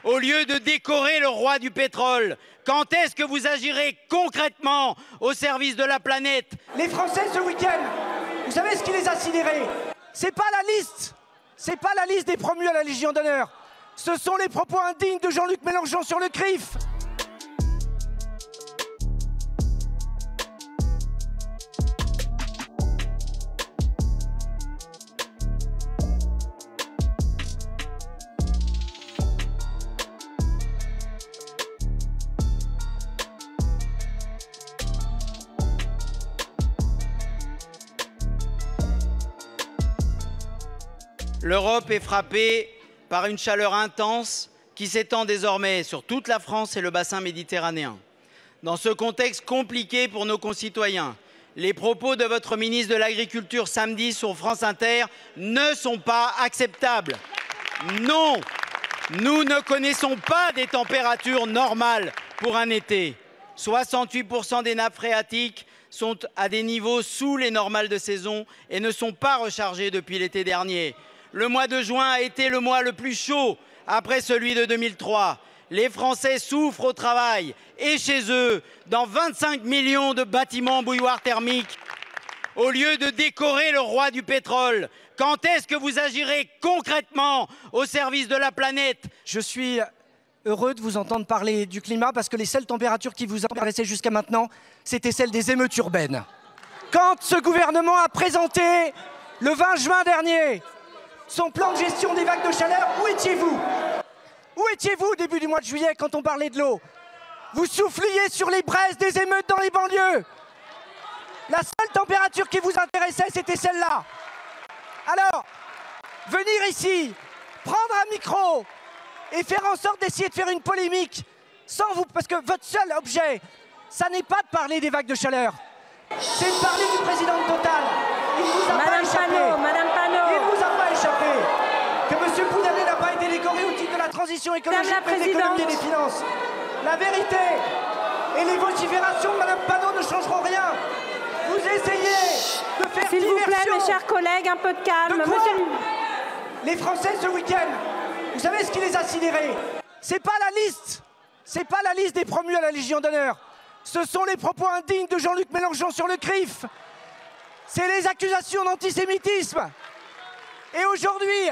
Au lieu de décorer le roi du pétrole, quand est-ce que vous agirez concrètement au service de la planète? Les Français ce week-end, vous savez ce qui les a sidérés? C'est pas la liste des promus à la Légion d'honneur. Ce sont les propos indignes de Jean-Luc Mélenchon sur le CRIF. L'Europe est frappée par une chaleur intense qui s'étend désormais sur toute la France et le bassin méditerranéen. Dans ce contexte compliqué pour nos concitoyens, les propos de votre ministre de l'Agriculture samedi sur France Inter ne sont pas acceptables. Non, nous ne connaissons pas des températures normales pour un été. 68% des nappes phréatiques sont à des niveaux sous les normales de saison et ne sont pas rechargées depuis l'été dernier. Le mois de juin a été le mois le plus chaud après celui de 2003. Les Français souffrent au travail et chez eux, dans 25 millions de bâtiments bouilloires thermiques. Au lieu de décorer le roi du pétrole, quand est-ce que vous agirez concrètement au service de la planète? Je suis heureux de vous entendre parler du climat parce que les seules températures qui vous intéressaient jusqu'à maintenant, c'était celles des émeutes urbaines. Quand ce gouvernement a présenté le 20 juin dernier son plan de gestion des vagues de chaleur, où étiez-vous? Où étiez-vous au début du mois de juillet quand on parlait de l'eau? Vous souffliez sur les braises des émeutes dans les banlieues. La seule température qui vous intéressait, c'était celle-là. Alors, venir ici, prendre un micro et faire en sorte d'essayer de faire une polémique sans vous... Parce que votre seul objet, ça n'est pas de parler des vagues de chaleur, c'est de parler du président de Total. Il vous a pas échappé. Madame Panot. Il vous a pas échappé que M. Pouyanné n'a pas été décoré au titre de la transition écologique de l'économie et des finances. La vérité et les vociférations de Mme Panot ne changeront rien. Vous essayez de faire S'il diversion. vous plaît, mes chers collègues, un peu de calme. Monsieur... Les Français ce week-end, vous savez ce qui les a sidérés? C'est pas la liste des promus à la Légion d'honneur. Ce sont les propos indignes de Jean-Luc Mélenchon sur le CRIF. C'est les accusations d'antisémitisme. Et aujourd'hui,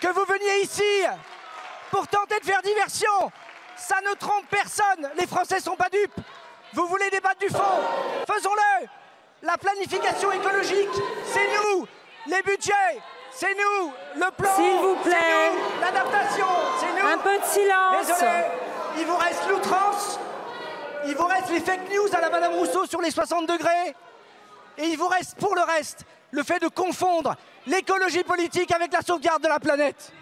que vous veniez ici pour tenter de faire diversion, ça ne trompe personne. Les Français ne sont pas dupes. Vous voulez débattre du fond? Faisons-le. La planification écologique, c'est nous. Les budgets, c'est nous. Le plan, s'il vous plaît. C'est nous. L'adaptation, c'est nous. Un peu de silence. Désolé, il vous reste l'outrance. Il vous reste les fake news à la Madame Rousseau sur les 60 degrés. Et il vous reste, pour le reste, le fait de confondre l'écologie politique avec la sauvegarde de la planète.